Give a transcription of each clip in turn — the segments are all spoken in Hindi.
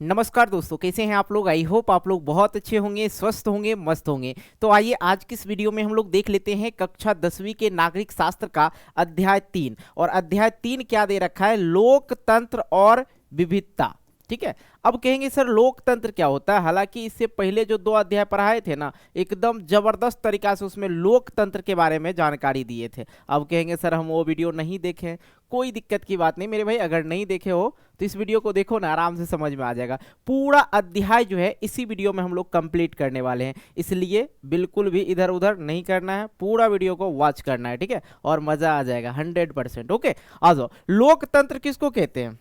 नमस्कार दोस्तों, कैसे हैं आप लोग। आई होप आप लोग बहुत अच्छे होंगे, स्वस्थ होंगे, मस्त होंगे। तो आइए आज की इस वीडियो में हम लोग देख लेते हैं कक्षा 10वीं के नागरिक शास्त्र का अध्याय 3। और अध्याय 3 क्या दे रखा है? लोकतंत्र और विविधता। ठीक है, अब कहेंगे सर लोकतंत्र क्या होता है। हालांकि इससे पहले जो 2 अध्याय पढ़ाए थे ना, एकदम जबरदस्त तरीका से उसमें लोकतंत्र के बारे में जानकारी दिए थे। अब कहेंगे सर हम वो वीडियो नहीं देखे। कोई दिक्कत की बात नहीं मेरे भाई, अगर नहीं देखे हो तो इस वीडियो को देखो ना, आराम से समझ में आ जाएगा। पूरा अध्याय जो है इसी वीडियो में हम लोग कंप्लीट करने वाले हैं, इसलिए बिल्कुल भी इधर उधर नहीं करना है, पूरा वीडियो को वॉच करना है। ठीक है, और मजा आ जाएगा 100%। ओके, आ जाओ। लोकतंत्र किसको कहते हैं?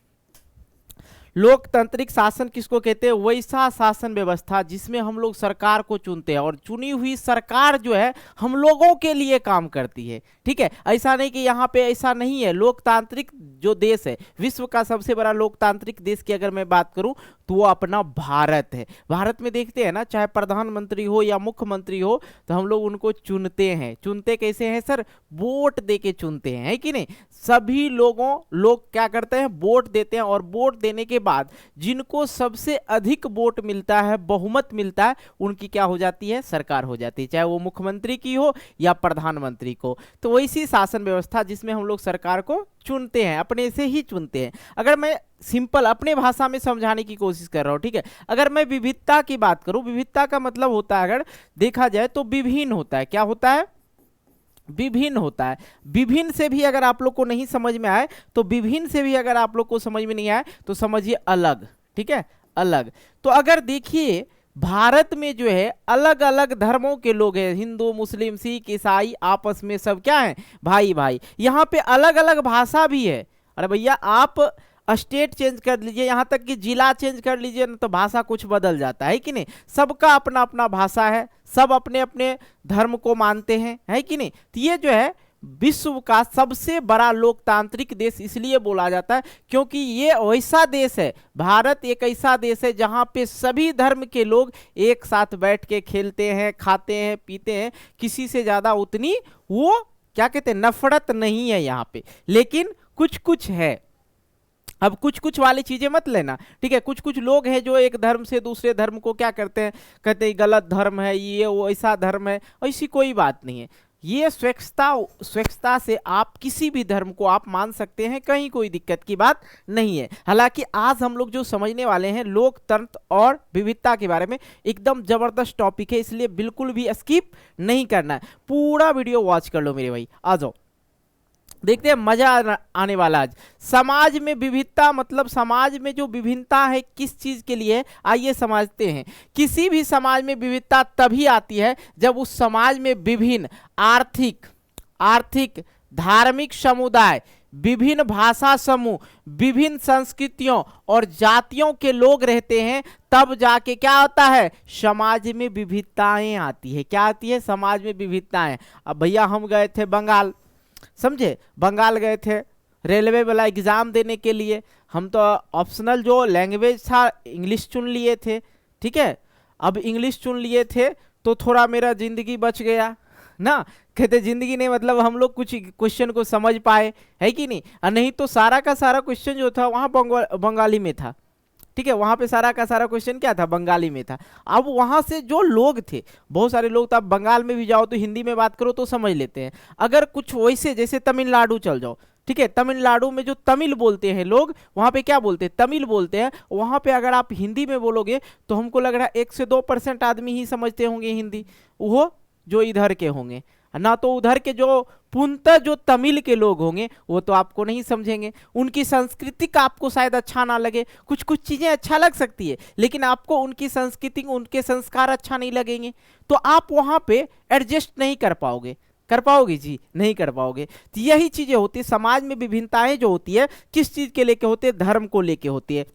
लोकतांत्रिक शासन किसको कहते हैं? वैसा शासन व्यवस्था जिसमें हम लोग सरकार को चुनते हैं और चुनी हुई सरकार जो है हम लोगों के लिए काम करती है। ठीक है, ऐसा नहीं कि यहाँ पे ऐसा नहीं है। लोकतांत्रिक जो देश है, विश्व का सबसे बड़ा लोकतांत्रिक देश की अगर मैं बात करूं तो वो अपना भारत है। भारत में देखते हैं ना, चाहे प्रधानमंत्री हो या मुख्यमंत्री हो, तो हम लोग उनको चुनते हैं। चुनते कैसे हैं सर? वोट दे के चुनते हैं, है कि नहीं? सभी लोग क्या करते हैं? वोट देते हैं, और वोट देने के बाद जिनको सबसे अधिक वोट मिलता है, बहुमत मिलता है, उनकी क्या हो जाती है? सरकार हो जाती है, चाहे वो मुख्यमंत्री की हो या प्रधानमंत्री को। तो वैसी शासन व्यवस्था जिसमें हम लोग सरकार को चुनते हैं, अपने से ही चुनते हैं। अगर मैं सिंपल अपने भाषा में समझाने की कोशिश कर रहा हूं, ठीक है, अगर मैं विविधता की बात करूं, विविधता का मतलब होता है, अगर देखा जाए तो विभिन्न होता है। क्या होता है? विभिन्न होता है। विभिन्न से भी अगर आप लोग को नहीं समझ में आए तो विभिन्न से भी अगर आप लोग को समझ में नहीं आए तो समझिए अलग। ठीक है, अलग। तो अगर देखिए भारत में जो है अलग अलग धर्मों के लोग हैं, हिंदू, मुस्लिम, सिख, ईसाई, आपस में सब क्या है? भाई भाई। यहाँ पे अलग अलग भाषा भी है। अरे भैया, आप स्टेट चेंज कर लीजिए, यहाँ तक कि जिला चेंज कर लीजिए ना, तो भाषा कुछ बदल जाता है कि नहीं? सबका अपना अपना भाषा है, सब अपने अपने धर्म को मानते हैं, है कि नहीं? तो ये जो है विश्व का सबसे बड़ा लोकतांत्रिक देश इसलिए बोला जाता है क्योंकि ये वैसा देश है, भारत एक ऐसा देश है जहाँ पे सभी धर्म के लोग एक साथ बैठ के खेलते हैं, खाते हैं, पीते हैं। किसी से ज़्यादा उतनी वो क्या कहते हैं, नफरत नहीं है यहाँ पे। लेकिन कुछ कुछ है। अब कुछ कुछ वाली चीजें मत लेना, ठीक है। कुछ कुछ लोग हैं जो एक धर्म से दूसरे धर्म को क्या करते हैं, कहते हैं गलत धर्म है, ये वो ऐसा धर्म है। ऐसी कोई बात नहीं है। ये स्वेच्छता से आप किसी भी धर्म को आप मान सकते हैं, कहीं कोई दिक्कत की बात नहीं है। हालांकि आज हम लोग जो समझने वाले हैं लोकतंत्र और विविधता के बारे में, एकदम जबरदस्त टॉपिक है, इसलिए बिल्कुल भी स्किप नहीं करना है, पूरा वीडियो वॉच कर लो मेरे भाई। आ जाओ, देखते हैं, मजा आने वाला। आज समाज में विविधता मतलब समाज में जो विभिन्नता है किस चीज के लिए? आइए समझते हैं। किसी भी समाज में विविधता तभी आती है जब उस समाज में विभिन्न आर्थिक धार्मिक समुदाय, विभिन्न भाषा समूह, विभिन्न संस्कृतियों और जातियों के लोग रहते हैं। तब जाके क्या होता है? समाज में विविधताएं आती है। क्या आती है? समाज में विविधताएं। अब भैया हम गए थे बंगाल, समझे, बंगाल गए थे रेलवे वाला एग्जाम देने के लिए। हम तो ऑप्शनल जो लैंग्वेज था इंग्लिश चुन लिए थे, ठीक है। अब इंग्लिश चुन लिए थे तो थोड़ा मेरा जिंदगी बच गया ना। कहते जिंदगी नहीं, मतलब हम लोग कुछ क्वेश्चन को समझ पाए, है कि नहीं? और नहीं तो सारा का सारा क्वेश्चन जो था वहाँ बंगाली में था, ठीक है। वहां पे सारा का सारा क्वेश्चन क्या था? बंगाली में था। अब वहां से जो लोग थे, बहुत सारे लोग, तो आप बंगाल में भी जाओ तो हिंदी में बात करो तो समझ लेते हैं। अगर कुछ वैसे जैसे तमिलनाडु चल जाओ, ठीक है, तमिलनाडु में जो तमिल बोलते हैं लोग, वहां पे क्या बोलते हैं? तमिल बोलते हैं। वहां पे अगर आप हिंदी में बोलोगे तो हमको लग रहा है 1 से 2% आदमी ही समझते होंगे हिंदी, वो जो इधर के होंगे ना। तो उधर के जो पूर्णतः जो तमिल के लोग होंगे वो तो आपको नहीं समझेंगे। उनकी संस्कृति का आपको शायद अच्छा ना लगे, कुछ कुछ चीजें अच्छा लग सकती है, लेकिन आपको उनकी संस्कृति, उनके संस्कार अच्छा नहीं लगेंगे, तो आप वहां पे एडजस्ट नहीं कर पाओगे। कर पाओगे जी? नहीं कर पाओगे। तो यही चीजें होती है समाज में। विभिन्नताएं जो होती है किस चीज के लेके होती है? धर्म को लेके होती है।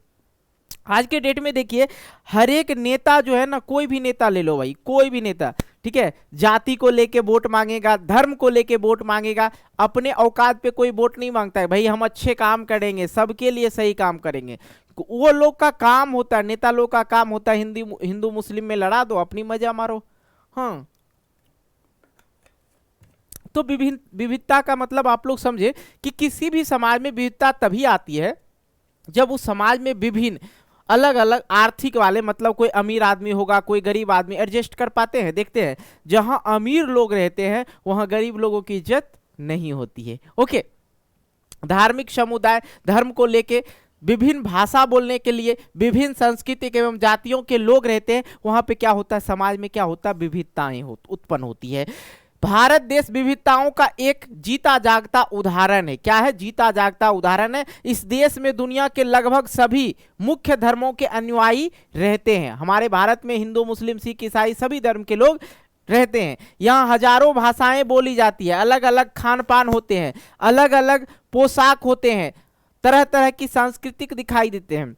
आज के डेट में देखिए हर एक नेता जो है ना, कोई भी नेता ले लो भाई, कोई भी नेता, ठीक है, जाति को लेके वोट मांगेगा, धर्म को लेके वोट मांगेगा। अपने औकात पे कोई वोट नहीं मांगता है भाई, हम अच्छे काम करेंगे, सबके लिए सही काम करेंगे। वो लोग का काम होता है, नेता लोग का काम होता है हिंदू मुस्लिम में लड़ा दो, अपनी मजा मारो। हाँ, तो विविधता का मतलब आप लोग समझे कि किसी भी समाज में विविधता तभी आती है जब उस समाज में विभिन्न अलग अलग आर्थिक वाले, मतलब कोई अमीर आदमी होगा, कोई गरीब आदमी, एडजस्ट कर पाते हैं। देखते हैं जहां अमीर लोग रहते हैं वहां गरीब लोगों की इज्जत नहीं होती है। ओके, धार्मिक समुदाय, धर्म को लेके विभिन्न भाषा बोलने के लिए विभिन्न सांस्कृतिक एवं जातियों के लोग रहते हैं, वहां पे क्या होता है, समाज में क्या होता है, विविधताएं उत्पन्न होती है। भारत देश विविधताओं का एक जीता जागता उदाहरण है। क्या है? जीता जागता उदाहरण है। इस देश में दुनिया के लगभग सभी मुख्य धर्मों के अनुयायी रहते हैं। हमारे भारत में हिंदू, मुस्लिम, सिख, ईसाई सभी धर्म के लोग रहते हैं। यहाँ हजारों भाषाएं बोली जाती है, अलग अलग खान पान होते हैं, अलग अलग पोशाक होते हैं, तरह तरह की सांस्कृतिक दिखाई देते हैं।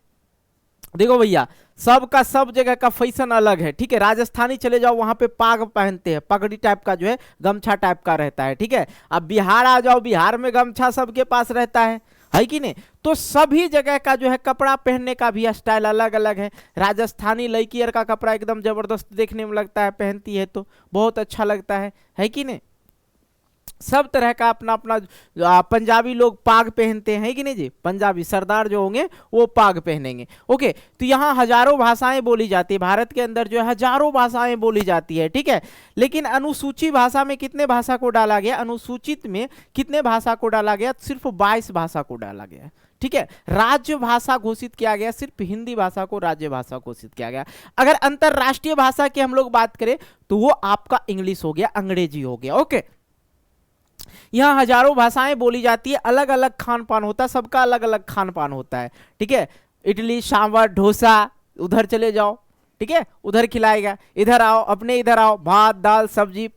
देखो भैया, सबका सब जगह का फैशन अलग है। ठीक है, राजस्थानी चले जाओ, वहां पे पाग पहनते हैं, पगड़ी टाइप का जो है, गमछा टाइप का रहता है। ठीक है, अब बिहार आ जाओ, बिहार में गमछा सबके पास रहता है कि नहीं? तो सभी जगह का जो है कपड़ा पहनने का भी स्टाइल अलग अलग है। राजस्थानी लड़कियर का कपड़ा एकदम जबरदस्त देखने में लगता है, पहनती है तो बहुत अच्छा लगता है कि नहीं? सब तरह का अपना अपना, पंजाबी लोग पाग पहनते हैं कि नहीं जी? पंजाबी सरदार जो होंगे वो पाग पहनेंगे। ओके, तो यहाँ हजारों भाषाएं बोली जाती है। भारत के अंदर जो है हजारों भाषाएं बोली जाती है। ठीक है, लेकिन अनुसूची भाषा में कितने भाषा को डाला गया? अनुसूचित में कितने भाषा को डाला गया? सिर्फ 22 भाषा को डाला गया। ठीक है, राज्य भाषा घोषित किया गया, सिर्फ हिंदी भाषा को राज्य भाषा घोषित किया गया। अगर अंतरराष्ट्रीय भाषा की हम लोग बात करें तो वो आपका इंग्लिश हो गया, अंग्रेजी हो गया। ओके, यहाँ हजारों भाषाएं बोली जाती है, अलग अलग खान पान होता है, सबका अलग अलग खान पान होता है। ठीक है, इडली, सांभर, डोसा, उधर चले जाओ, ठीक है, उधर खिलाएगा। इधर आओ, अपने इधर आओ, भात, दाल, सब्जी,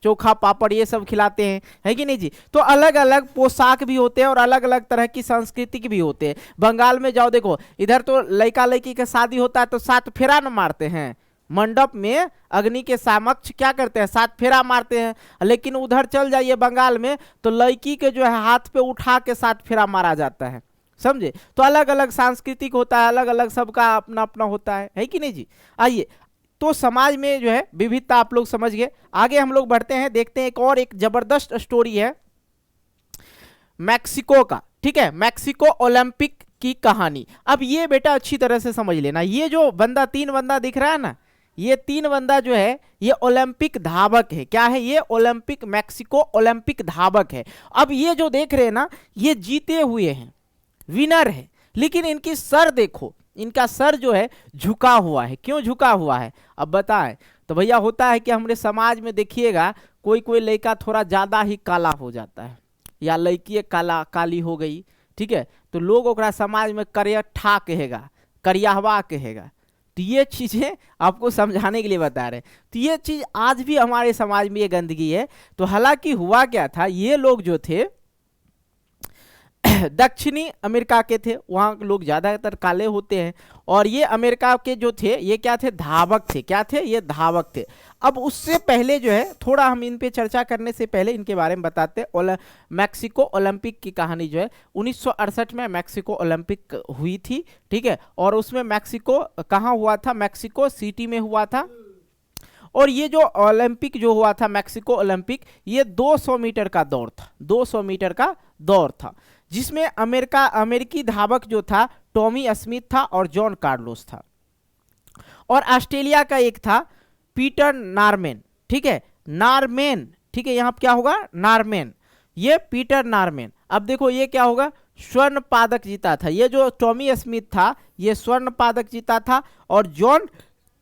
चोखा, पापड़, ये सब खिलाते हैं, है कि नहीं जी? तो अलग अलग पोशाक भी होते हैं और अलग अलग तरह की संस्कृति भी होते हैं। बंगाल में जाओ, देखो इधर तो लड़का लड़की का शादी होता है तो 7 फेरा न मारते हैं, मंडप में अग्नि के समक्ष क्या करते हैं, 7 फेरा मारते हैं। लेकिन उधर चल जाइए बंगाल में तो लड़की के जो है हाथ पे उठा के 7 फेरा मारा जाता है, समझे? तो अलग अलग सांस्कृतिक होता है, अलग अलग सबका अपना अपना होता है कि नहीं जी? आइए, तो समाज में जो है विविधता आप लोग समझ गए। आगे हम लोग बढ़ते हैं, देखते हैं एक जबरदस्त स्टोरी है मैक्सिको का। ठीक है, मैक्सिको ओलंपिक की कहानी। अब ये बेटा अच्छी तरह से समझ लेना, ये जो बंदा 3 बंदा दिख रहा है ना, ये 3 बंदा जो है ये ओलंपिक धावक है। क्या है ये? ओलंपिक, मैक्सिको ओलंपिक धावक है। अब ये जो देख रहे हैं ना, ये जीते हुए हैं, विनर है, लेकिन इनकी सर देखो, इनका सर जो है झुका हुआ है। क्यों झुका हुआ है अब बताएं? तो भैया होता है कि हमारे समाज में देखिएगा कोई कोई लड़का थोड़ा ज्यादा ही काला हो जाता है या लड़की काला काली हो गई, ठीक है, तो लोग ओकरा समाज में करियठा कहेगा, करियाहवा कहेगा। तो ये चीजें आपको समझाने के लिए बता रहे हैं। तो ये चीज आज भी हमारे समाज में ये गंदगी है। तो हालांकि हुआ क्या था, ये लोग जो थे दक्षिणी अमेरिका के थे, वहाँ लोग ज़्यादातर काले होते हैं, और ये अमेरिका के जो थे ये क्या थे? धावक थे। क्या थे? ये धावक थे। अब उससे पहले जो है थोड़ा हम इन पे चर्चा करने से पहले इनके बारे में बताते हैं। मैक्सिको ओलंपिक की कहानी जो है 1968 में मैक्सिको ओलंपिक हुई थी। ठीक है, और उसमें मैक्सिको कहाँ हुआ था? मैक्सिको सिटी में हुआ था। और ये जो ओलंपिक जो हुआ था मैक्सिको ओलंपिक, ये 200 मीटर का दौड़ था, 200 मीटर का दौड़ था, जिसमें अमेरिकी धावक जो था टॉमी स्मिथ था और जॉन कार्लोस था, और ऑस्ट्रेलिया का एक था पीटर नारमैन। ठीक है, नारमैन, ठीक है, यहाँ क्या होगा? नारमैन, ये पीटर नारमैन। अब देखो ये क्या होगा? स्वर्ण पदक जीता था। ये जो टॉमी स्मिथ था ये स्वर्ण पदक जीता था, और जॉन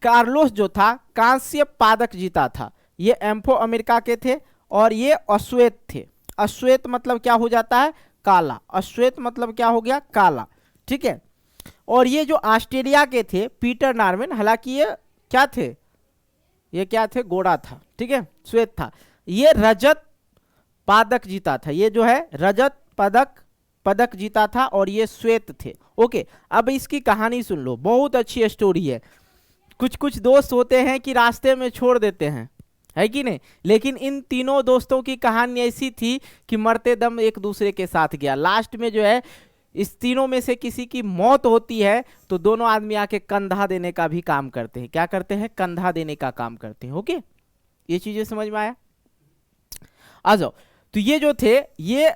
कार्लोस जो था कांस्य पदक जीता था। ये एम्फो अमेरिका के थे और ये अश्वेत थे। अश्वेत मतलब क्या हो जाता है? काला। अश्वेत मतलब क्या हो गया? काला। ठीक है, और ये जो ऑस्ट्रेलिया के थे पीटर नारमैन, हालांकि ये क्या थे? ये क्या थे? गोरा था। ठीक है, श्वेत था। ये रजत पदक जीता था, ये जो है रजत पदक जीता था, और ये श्वेत थे। ओके, अब इसकी कहानी सुन लो, बहुत अच्छी स्टोरी है। कुछ कुछ दोस्त होते हैं कि रास्ते में छोड़ देते हैं, है कि नहीं? लेकिन इन तीनों दोस्तों की कहानी ऐसी थी कि मरते दम एक दूसरे के साथ गया। लास्ट में जो है इस तीनों में से किसी की मौत होती है तो दोनों आदमी आके कंधा देने का भी काम करते हैं। क्या करते हैं? कंधा देने का काम करते हैं। ओके, ये चीजें समझ में आया? आ जाओ। तो ये जो थे ये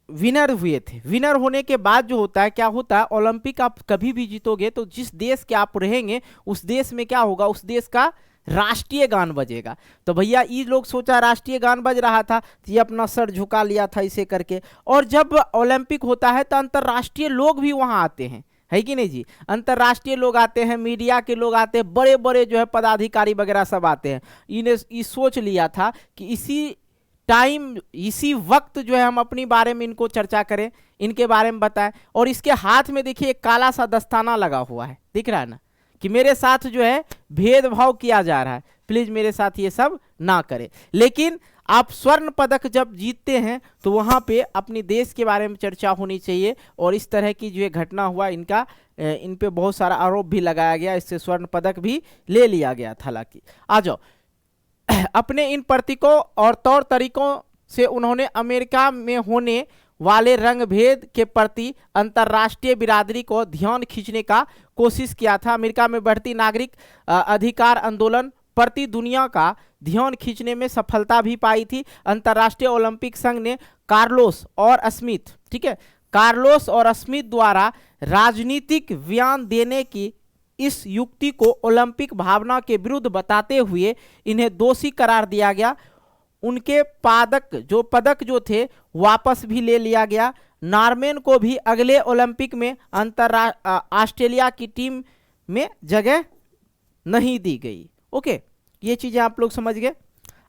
विनर हुए थे। विनर होने के बाद जो होता है, क्या होता है, ओलंपिक आप कभी भी जीतोगे तो जिस देश के आप रहेंगे उस देश में क्या होगा, उस देश का राष्ट्रीय गान बजेगा। तो भैया ये लोग सोचा राष्ट्रीय गान बज रहा था तो ये अपना सर झुका लिया था इसे करके। और जब ओलंपिक होता है तो अंतर्राष्ट्रीय लोग भी वहां आते हैं, है कि नहीं जी। अंतर्राष्ट्रीय लोग आते हैं, मीडिया के लोग आते हैं, बड़े बड़े जो है पदाधिकारी वगैरह सब आते हैं। इन्हें ये सोच लिया था कि इसी टाइम, इसी वक्त जो है हम अपनी बारे में इनको चर्चा करें, इनके बारे में बताएं। और इसके हाथ में देखिए एक काला सा दस्ताना लगा हुआ है, दिख रहा है ना, कि मेरे साथ जो है भेदभाव किया जा रहा है, प्लीज मेरे साथ ये सब ना करें। लेकिन आप स्वर्ण पदक जब जीतते हैं तो वहां पे अपनी देश के बारे में चर्चा होनी चाहिए। और इस तरह की जो घटना हुआ, इनका इन पे बहुत सारा आरोप भी लगाया गया, इससे स्वर्ण पदक भी ले लिया गया था। हालांकि आ जाओ, अपने इन प्रतीकों और तौर तरीकों से उन्होंने अमेरिका में होने वाले रंग भेद के प्रति अंतर्राष्ट्रीय बिरादरी को ध्यान खींचने का कोशिश किया था। अमेरिका में बढ़ती नागरिक अधिकार आंदोलन प्रति दुनिया का ध्यान खींचने में सफलता भी पाई थी। अंतर्राष्ट्रीय ओलंपिक संघ ने कार्लोस और स्मिथ, ठीक है, कार्लोस और स्मिथ द्वारा राजनीतिक बयान देने की इस युक्ति को ओलंपिक भावना के विरुद्ध बताते हुए इन्हें दोषी करार दिया गया। उनके पदक जो थे वापस भी ले लिया गया। नॉर्मैन को भी अगले ओलंपिक में ऑस्ट्रेलिया की टीम में जगह नहीं दी गई। ओके, ये चीजें आप लोग समझ गए।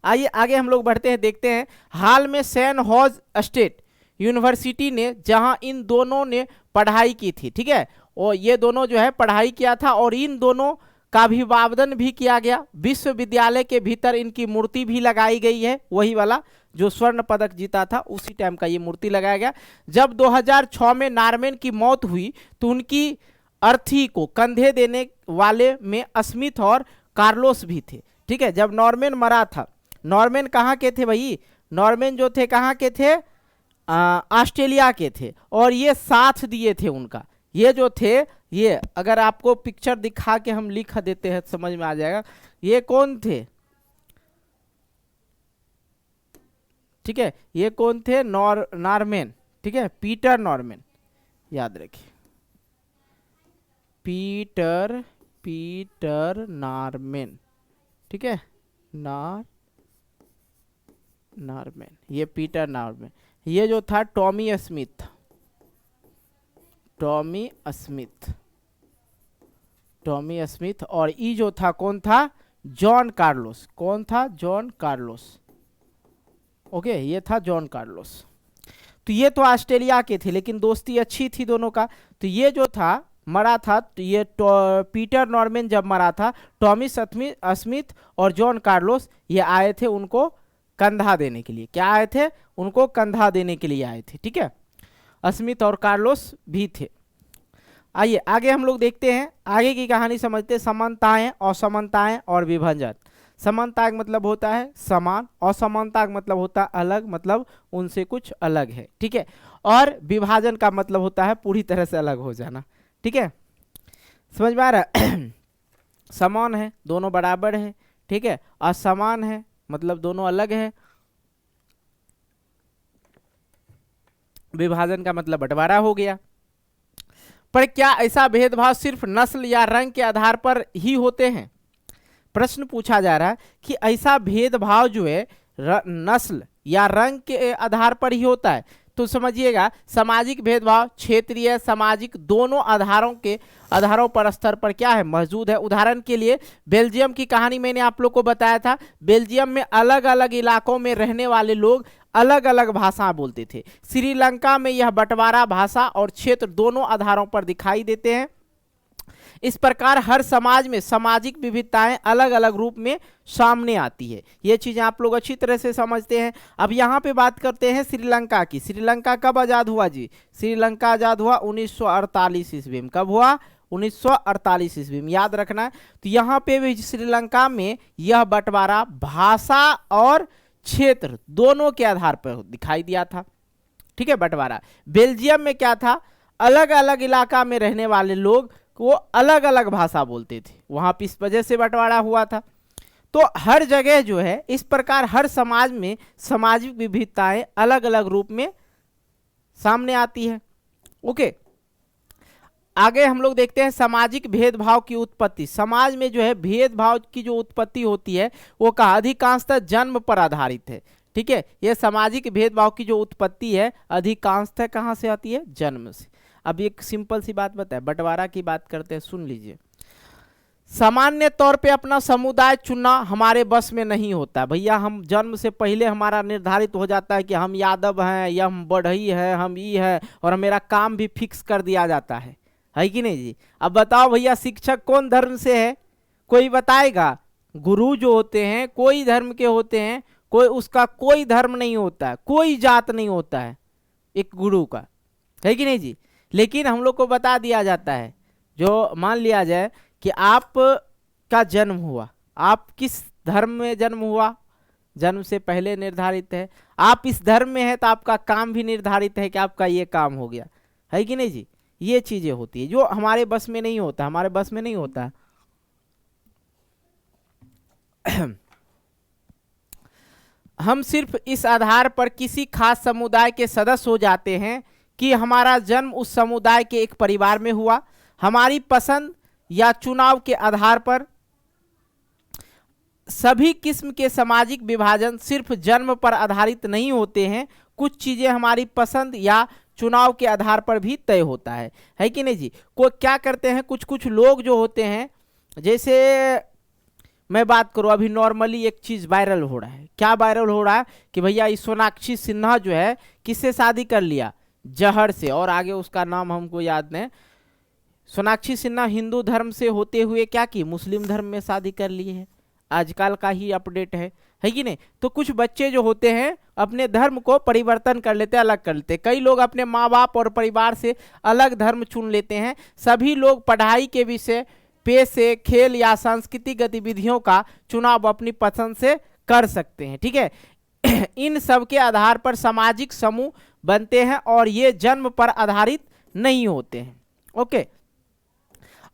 आइए आगे हम लोग बढ़ते हैं, देखते हैं। हाल में सैन होज स्टेट यूनिवर्सिटी ने, जहां इन दोनों ने पढ़ाई की थी, ठीक है, और ये दोनों जो है पढ़ाई किया था और इन दोनों का अभिवादन भी किया गया। विश्वविद्यालय के भीतर इनकी मूर्ति भी लगाई गई है, वही वाला जो स्वर्ण पदक जीता था उसी टाइम का ये मूर्ति लगाया गया। जब 2006 में नॉर्मैन की मौत हुई तो उनकी अर्थी को कंधे देने वाले में स्मिथ और कार्लोस भी थे, ठीक है। जब नॉर्मैन मरा था, नॉर्मैन कहाँ के थे भाई, नॉर्मैन जो थे कहाँ के थे, ऑस्ट्रेलिया के थे, और ये साथ दिए थे उनका। ये जो थे, ये अगर आपको पिक्चर दिखा के हम लिख देते हैं समझ में आ जाएगा। ये कौन थे, ठीक है, ये कौन थे, नॉर्मैन, ठीक है, पीटर नॉर्मैन, याद रखिए, पीटर नॉर्मैन, ठीक है, नॉर्मैन, ये पीटर नॉर्मैन। ये जो था टॉमी स्मिथ, और ये जो था कौन था, जॉन कार्लोस। कौन था, जॉन कार्लोस। ओके, ये था जॉन कार्लोस। तो ये तो ऑस्ट्रेलिया के थे, लेकिन दोस्ती अच्छी थी दोनों का। तो ये जो था मरा था, तो ये पीटर नॉर्मैन जब मरा था, टॉमी स्मिथ और जॉन कार्लोस ये आए थे उनको कंधा देने के लिए। क्या आए थे, उनको कंधा देने के लिए आए थे, ठीक है। स्मिथ और कार्लोस भी थे। आइए आगे हम लोग देखते हैं, आगे की कहानी समझते हैं। समानताएं, असमानताएं और विभाजन। समानता का मतलब होता है समान, असमानता का मतलब होता है अलग, मतलब उनसे कुछ अलग है, ठीक है। और विभाजन का मतलब होता है पूरी तरह से अलग हो जाना, ठीक है। समझ में आ रहा है। समान है, दोनों बराबर है, ठीक है। असमान है मतलब दोनों अलग है। विभाजन का मतलब बंटवारा हो गया। पर क्या ऐसा भेदभाव सिर्फ नस्ल या रंग के आधार पर ही होते हैं? प्रश्न पूछा जा रहा है कि ऐसा भेदभाव जो है नस्ल या रंग के आधार पर ही होता है। तो समझिएगा, सामाजिक भेदभाव क्षेत्रीय सामाजिक दोनों आधारों पर स्तर पर क्या है, मौजूद है। उदाहरण के लिए बेल्जियम की कहानी मैंने आप लोग को बताया था। बेल्जियम में अलग अलग इलाकों में रहने वाले लोग अलग अलग भाषा बोलते थे। श्रीलंका में यह बंटवारा भाषा और क्षेत्र दोनों आधारों पर दिखाई देते हैं। इस प्रकार हर समाज में सामाजिक विविधताएं अलग अलग रूप में सामने आती है। ये चीजें आप लोग अच्छी तरह से समझते हैं। अब यहाँ पे बात करते हैं श्रीलंका की। श्रीलंका कब आजाद हुआ जी? श्रीलंका आजाद हुआ 1948 ईस्वी में। कब हुआ? 1948 ईस्वी में, याद रखना है। तो यहाँ पे भी श्रीलंका में यह बंटवारा भाषा और क्षेत्र दोनों के आधार पर दिखाई दिया था, ठीक है, बंटवारा। बेल्जियम में क्या था, अलग अलग इलाका में रहने वाले लोग वो अलग अलग भाषा बोलते थे, वहां पर इस वजह से बंटवारा हुआ था। तो हर जगह जो है इस प्रकार हर समाज में सामाजिक विविधताएं अलग अलग रूप में सामने आती है। ओके, आगे हम लोग देखते हैं सामाजिक भेदभाव की उत्पत्ति। समाज में जो है भेदभाव की जो उत्पत्ति होती है वो का अधिकांशतः जन्म पर आधारित है। ठीक है, यह सामाजिक भेदभाव की जो उत्पत्ति है अधिकांशतः कहाँ से आती है? जन्म से। अब एक सिंपल सी बात बताए, बंटवारा की बात करते हैं, सुन लीजिए। सामान्य तौर पे अपना समुदाय चुनना हमारे बस में नहीं होता भैया। हम जन्म से पहले हमारा निर्धारित हो जाता है कि हम यादव हैं या हम बढ़ई है, हम ई है, और मेरा काम भी फिक्स कर दिया जाता है कि नहीं जी? अब बताओ भैया, शिक्षक कौन धर्म से है? कोई बताएगा? गुरु जो होते हैं कोई धर्म के होते हैं, कोई उसका कोई धर्म नहीं होता है, कोई जात नहीं होता है एक गुरु का, है कि नहीं जी? लेकिन हम लोग को बता दिया जाता है, जो मान लिया जाए कि आप का जन्म हुआ, आप किस धर्म में जन्म हुआ, जन्म से पहले निर्धारित है। आप इस धर्म में है तो आपका काम भी निर्धारित है कि आपका ये काम हो गया, है कि नहीं जी? ये चीजें होती है जो हमारे बस में नहीं होता, हमारे बस में नहीं होता। हम सिर्फ इस आधार पर किसी खास समुदाय के सदस्य हो जाते हैं कि हमारा जन्म उस समुदाय के एक परिवार में हुआ। हमारी पसंद या चुनाव के आधार पर सभी किस्म के सामाजिक विभाजन सिर्फ जन्म पर आधारित नहीं होते हैं। कुछ चीजें हमारी पसंद या चुनाव के आधार पर भी तय होता है कि नहीं जी? को क्या करते हैं कुछ कुछ लोग जो होते हैं, जैसे मैं बात करूं, अभी नॉर्मली एक चीज वायरल हो रहा है। क्या वायरल हो रहा है कि भैया इस सोनाक्षी सिन्हा जो है किससे शादी कर लिया? जहर से, और आगे उसका नाम हमको याद नहीं। सोनाक्षी सिन्हा हिंदू धर्म से होते हुए क्या की? मुस्लिम धर्म में शादी कर ली है। आजकल का ही अपडेट है कि नहीं? तो कुछ बच्चे जो होते हैं अपने धर्म को परिवर्तन कर लेते हैं, अलग कर लेते हैं। कई लोग अपने माँ बाप और परिवार से अलग धर्म चुन लेते हैं। सभी लोग पढ़ाई के विषय, पेशे, खेल या सांस्कृतिक गतिविधियों का चुनाव अपनी पसंद से कर सकते हैं। ठीक है, इन सब के आधार पर सामाजिक समूह बनते हैं और ये जन्म पर आधारित नहीं होते हैं। ओके,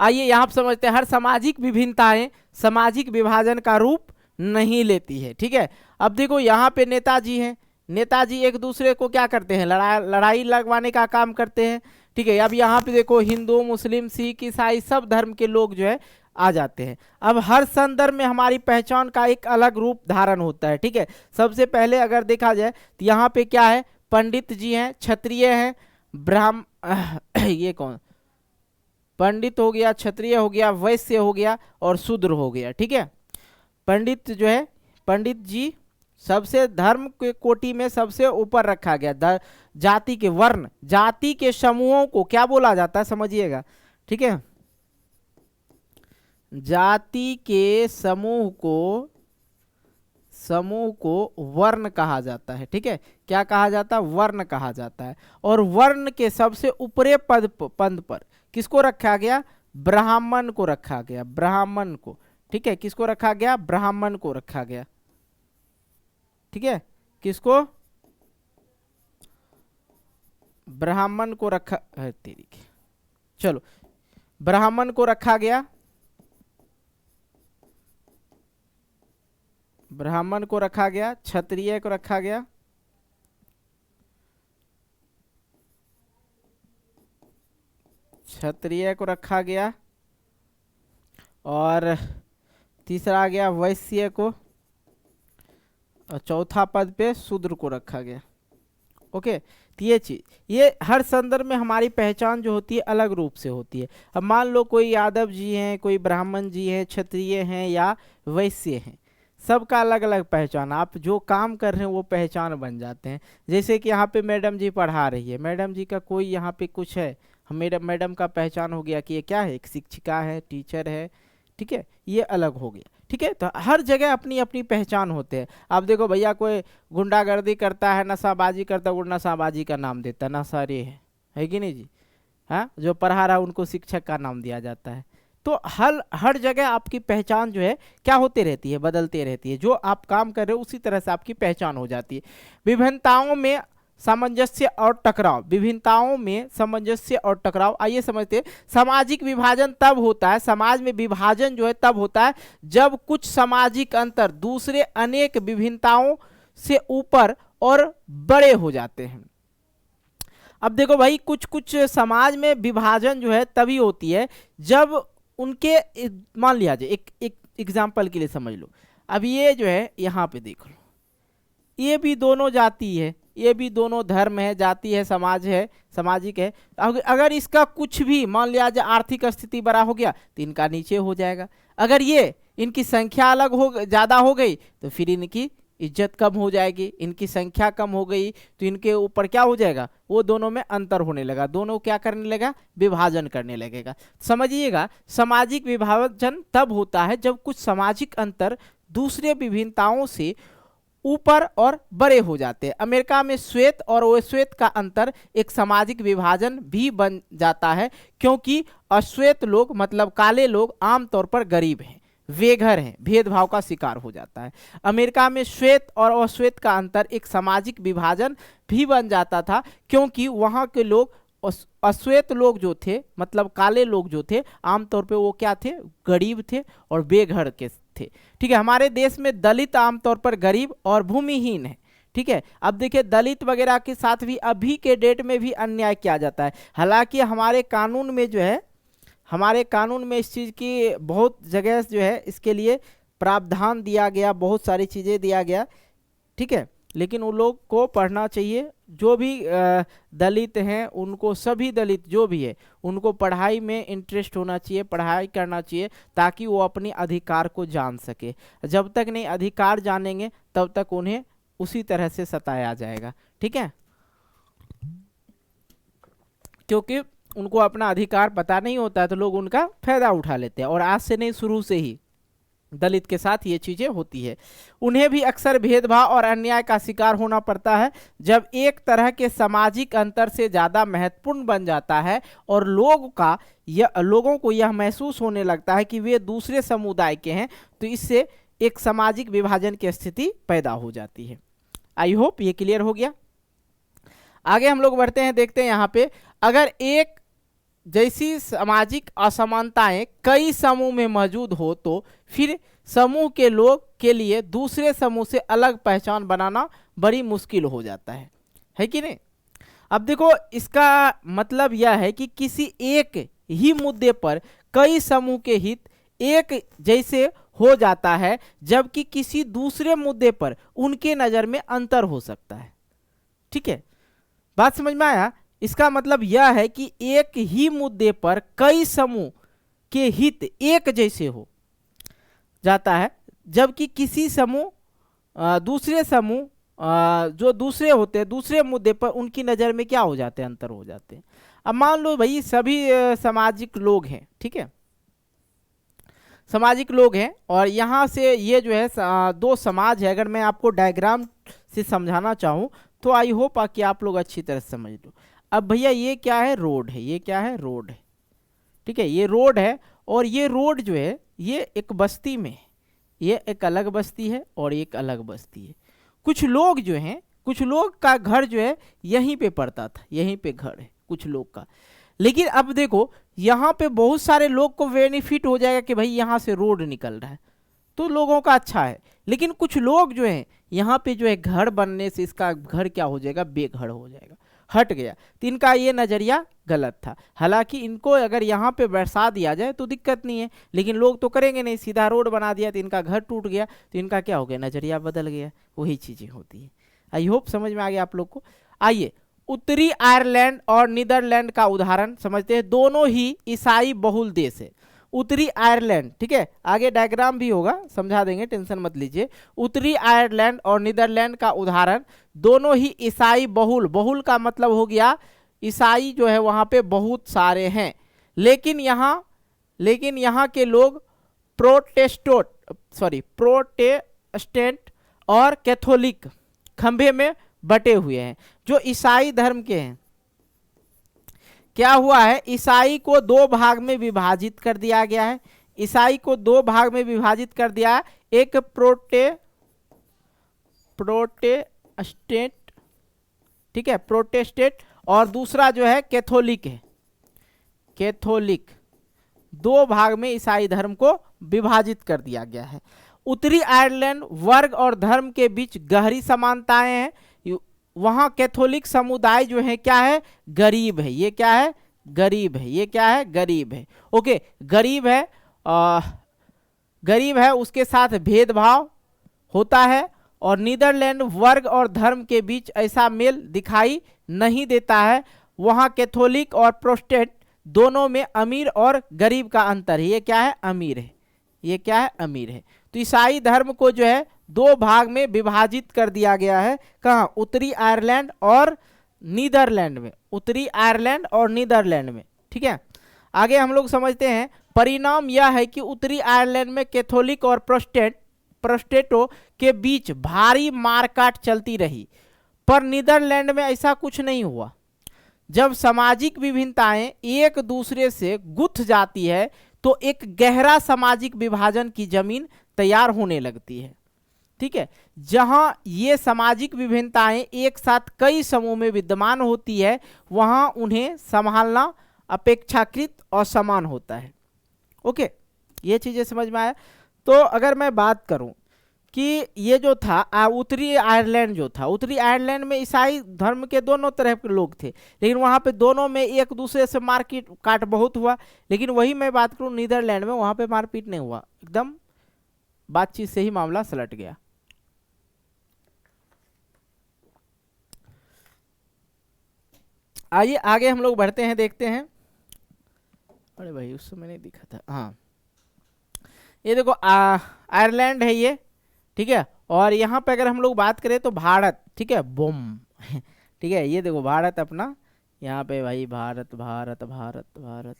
आइए यहाँ समझते हैं। हर सामाजिक विभिन्नताएं सामाजिक विभाजन का रूप नहीं लेती है। ठीक है, अब देखो यहाँ पे नेताजी हैं। नेताजी एक दूसरे को क्या करते हैं? लड़ाई लगवाने का काम करते हैं। ठीक है, अब यहाँ पे देखो हिंदू, मुस्लिम, सिख, ईसाई सब धर्म के लोग जो है आ जाते हैं। अब हर संदर्भ में हमारी पहचान का एक अलग रूप धारण होता है। ठीक है, सबसे पहले अगर देखा जाए तो यहाँ पे क्या है? पंडित जी हैं, क्षत्रिय हैं, ये कौन? पंडित हो गया, क्षत्रिय हो गया, वैश्य हो गया और शूद्र हो गया। ठीक है, पंडित जो है, पंडित जी सबसे धर्म के कोटि में सबसे ऊपर रखा गया। जाति के वर्ण, जाति के समूहों को क्या बोला जाता है? समझिएगा। ठीक है, जाति के समूह को वर्ण कहा जाता है। ठीक है, क्या कहा जाता है? वर्ण कहा जाता है। और वर्ण के सबसे ऊपरे पद पर किसको रखा गया? ब्राह्मण को रखा गया, ब्राह्मण को। ठीक है, किसको रखा गया? ब्राह्मण को रखा गया। ठीक है, किसको? ब्राह्मण को रखा है। तेरी चलो, ब्राह्मण को रखा गया, ब्राह्मण को रखा गया, क्षत्रिय को रखा गया, क्षत्रिय को रखा गया, और तीसरा आ गया वैश्य को, और चौथा पद पे शूद्र को रखा गया। ओके, तो ये चीज, ये हर संदर्भ में हमारी पहचान जो होती है अलग रूप से होती है। अब मान लो कोई यादव जी हैं, कोई ब्राह्मण जी हैं, क्षत्रिय हैं या वैश्य हैं, सबका अलग अलग पहचान। आप जो काम कर रहे हैं वो पहचान बन जाते हैं। जैसे कि यहाँ पे मैडम जी पढ़ा रही है, मैडम जी का कोई यहाँ पे कुछ है, मैडम का पहचान हो गया कि ये क्या है? एक शिक्षिका है, टीचर है। ठीक है, ये अलग हो गया। ठीक है, तो हर जगह अपनी अपनी पहचान होते हैं। आप देखो भैया, कोई गुंडागर्दी करता है, नशाबाजी करता है, वो नशाबाजी का नाम देता है, नशा रे है कि नहीं जी? हाँ, जो पढ़ा रहा है उनको शिक्षक का नाम दिया जाता है। तो हर जगह आपकी पहचान जो है क्या होती रहती है? बदलती रहती है। जो आप काम कर रहे हो उसी तरह से आपकी पहचान हो जाती है। विभिन्नताओं में सामंजस्य और टकराव, विभिन्नताओं में सामंजस्य और टकराव। आइए समझते हैं। सामाजिक विभाजन तब होता है, समाज में विभाजन जो है तब होता है जब कुछ सामाजिक अंतर दूसरे अनेक विभिन्नताओं से ऊपर और बड़े हो जाते हैं। अब देखो भाई, कुछ कुछ समाज में विभाजन जो है तभी होती है जब उनके, मान लिया जाए एक एग्जाम्पल के लिए समझ लो, अब ये जो है यहाँ पे देख लो, ये भी दोनों जाति है, ये भी दोनों धर्म है, जाति है, समाज है, सामाजिक है। अगर इसका कुछ भी मान लिया जाए आर्थिक स्थिति बड़ा हो गया तो इनका नीचे हो जाएगा। अगर ये इनकी संख्या अलग हो, ज़्यादा हो गई तो फिर इनकी इज्जत कम हो जाएगी। इनकी संख्या कम हो गई तो इनके ऊपर क्या हो जाएगा, वो दोनों में अंतर होने लगा, दोनों क्या करने लगा, विभाजन करने लगेगा। समझिएगा, सामाजिक विभाजन तब होता है जब कुछ सामाजिक अंतर दूसरे विभिन्नताओं से ऊपर और बड़े हो जाते हैं। अमेरिका में श्वेत और अश्वेत का अंतर एक सामाजिक विभाजन भी बन जाता है, क्योंकि अश्वेत लोग मतलब काले लोग आमतौर पर गरीब हैं, बेघर हैं, भेदभाव का शिकार हो जाता है। अमेरिका में श्वेत और अश्वेत का अंतर एक सामाजिक विभाजन भी बन जाता था, क्योंकि वहाँ के लोग, अश्वेत लोग जो थे मतलब काले लोग जो थे, आमतौर पे वो क्या थे, गरीब थे और बेघर के थे। ठीक है, हमारे देश में दलित आमतौर पर गरीब और भूमिहीन है। ठीक है, अब देखिए दलित वगैरह के साथ भी अभी के डेट में भी अन्याय किया जाता है। हालांकि हमारे कानून में जो है, हमारे कानून में इस चीज़ की बहुत जगह जो है इसके लिए प्रावधान दिया गया, बहुत सारी चीज़ें दिया गया। ठीक है, लेकिन उन लोग को पढ़ना चाहिए, जो भी दलित हैं उनको, सभी दलित जो भी है उनको पढ़ाई में इंटरेस्ट होना चाहिए, पढ़ाई करना चाहिए, ताकि वो अपने अधिकार को जान सके। जब तक नहीं अधिकार जानेंगे तब तक उन्हें उसी तरह से सताया जाएगा। ठीक है, क्योंकि उनको अपना अधिकार पता नहीं होता है तो लोग उनका फायदा उठा लेते हैं, और आज से नहीं, शुरू से ही दलित के साथ ये चीज़ें होती है। उन्हें भी अक्सर भेदभाव और अन्याय का शिकार होना पड़ता है जब एक तरह के सामाजिक अंतर से ज़्यादा महत्वपूर्ण बन जाता है और लोगों को यह महसूस होने लगता है कि वे दूसरे समुदाय के हैं, तो इससे एक सामाजिक विभाजन की स्थिति पैदा हो जाती है। आई होप ये क्लियर हो गया। आगे हम लोग बढ़ते हैं, देखते हैं यहाँ पे, अगर एक जैसी सामाजिक असमानताएं कई समूह में मौजूद हो तो फिर समूह के लोग के लिए दूसरे समूह से अलग पहचान बनाना बड़ी मुश्किल हो जाता है कि नहीं। अब देखो, इसका मतलब यह है कि किसी एक ही मुद्दे पर कई समूह के हित एक जैसे हो जाता है, जबकि किसी दूसरे मुद्दे पर उनके नज़र में अंतर हो सकता है। ठीक है, बात समझ में आया। इसका मतलब यह है कि एक ही मुद्दे पर कई समूह के हित एक जैसे हो जाता है, जबकि किसी समूह दूसरे समूह जो दूसरे होते हैं दूसरे मुद्दे पर उनकी नज़र में क्या हो जाते हैं, अंतर हो जाते हैं। अब मान लो भाई सभी सामाजिक लोग हैं, ठीक है, सामाजिक लोग हैं, और यहाँ से ये जो है दो समाज है। अगर मैं आपको डायग्राम से समझाना चाहूँ तो आई होप कि आप लोग अच्छी तरह समझ लो। अब भैया ये क्या है, रोड है, ये क्या है, रोड है। ठीक है, ये रोड है, और ये रोड जो है ये एक बस्ती में है, ये एक अलग बस्ती है और एक अलग बस्ती है। कुछ लोग जो हैं, कुछ लोग का घर जो है यहीं पे पड़ता था, यहीं पे घर है कुछ लोग का। लेकिन अब देखो यहाँ पे बहुत सारे लोग को बेनिफिट हो जाएगा कि भाई यहाँ से रोड निकल रहा है तो लोगों का अच्छा है। लेकिन कुछ लोग जो हैं यहाँ पे जो है घर बनने से इसका घर क्या हो जाएगा, बेघर हो जाएगा, हट गया। तो इनका ये नज़रिया गलत था। हालांकि इनको अगर यहाँ पे बैठा दिया जाए तो दिक्कत नहीं है, लेकिन लोग तो करेंगे नहीं, सीधा रोड बना दिया तो इनका घर टूट गया, तो इनका क्या हो गया, नज़रिया बदल गया। वही चीज़ें होती है। आई होप समझ में आ गया आप लोग को। आइए उत्तरी आयरलैंड और नीदरलैंड का उदाहरण समझते हैं। दोनों ही ईसाई बहुल देश है। उत्तरी आयरलैंड, ठीक है, आगे डायग्राम भी होगा, समझा देंगे, टेंशन मत लीजिए। उत्तरी आयरलैंड और नीदरलैंड का उदाहरण, दोनों ही ईसाई बहुल, बहुल का मतलब हो गया ईसाई जो है वहाँ पे बहुत सारे हैं, लेकिन यहाँ के लोग प्रोटेस्टेंट और कैथोलिक खंभे में बटे हुए हैं। जो ईसाई धर्म के हैं, क्या हुआ है, ईसाई को दो भाग में विभाजित कर दिया गया है। ईसाई को दो भाग में विभाजित कर दिया है, एक प्रोटेस्टेंट, ठीक है, प्रोटेस्टेंट, और दूसरा जो है कैथोलिक है, कैथोलिक। दो भाग में ईसाई धर्म को विभाजित कर दिया गया है। उत्तरी आयरलैंड वर्ग और धर्म के बीच गहरी समानताएं हैं। वहां कैथोलिक समुदाय जो है क्या है, गरीब है। ये क्या है, गरीब है। ये क्या है, गरीब है। ओके, गरीब है, गरीब है, उसके साथ भेदभाव होता है। और नीदरलैंड वर्ग और धर्म के बीच ऐसा मेल दिखाई नहीं देता है। वहां कैथोलिक और प्रोटेस्टेंट दोनों में अमीर और गरीब का अंतर है। ये क्या है, अमीर है। ये क्या है, अमीर है। तो ईसाई धर्म को जो है दो भाग में विभाजित कर दिया गया है। कहाँ, उत्तरी आयरलैंड और नीदरलैंड में। उत्तरी आयरलैंड और नीदरलैंड में, ठीक है। आगे हम लोग समझते हैं, परिणाम यह है कि उत्तरी आयरलैंड में कैथोलिक और प्रोटेस्टेंटों के बीच भारी मारकाट चलती रही, पर नीदरलैंड में ऐसा कुछ नहीं हुआ। जब सामाजिक विभिन्नताएं एक दूसरे से गुथ जाती है तो एक गहरा सामाजिक विभाजन की जमीन तैयार होने लगती है, ठीक है। जहां ये सामाजिक विभिन्नताएं एक साथ कई समूह में विद्यमान होती है, वहां उन्हें संभालना अपेक्षाकृत असमान होता है। ओके, ये चीजें समझ में आया। तो अगर मैं बात करूं कि ये जो था उत्तरी आयरलैंड जो था, उत्तरी आयरलैंड में ईसाई धर्म के दोनों तरह के लोग थे, लेकिन वहाँ पे दोनों में एक दूसरे से मारपीट काट बहुत हुआ। लेकिन वही मैं बात करूँ नीदरलैंड में, वहाँ पे मारपीट नहीं हुआ, एकदम बातचीत से ही मामला सलट गया। आइए आगे हम लोग बढ़ते हैं, देखते हैं। अरे भाई उस समय नहीं दिखा था, हाँ ये देखो आयरलैंड है ये, ठीक है। और यहाँ पे अगर हम लोग बात करें तो भारत, ठीक है, बुम ठीक है। ये देखो भारत अपना, यहाँ पे भाई भारत भारत भारत भारत,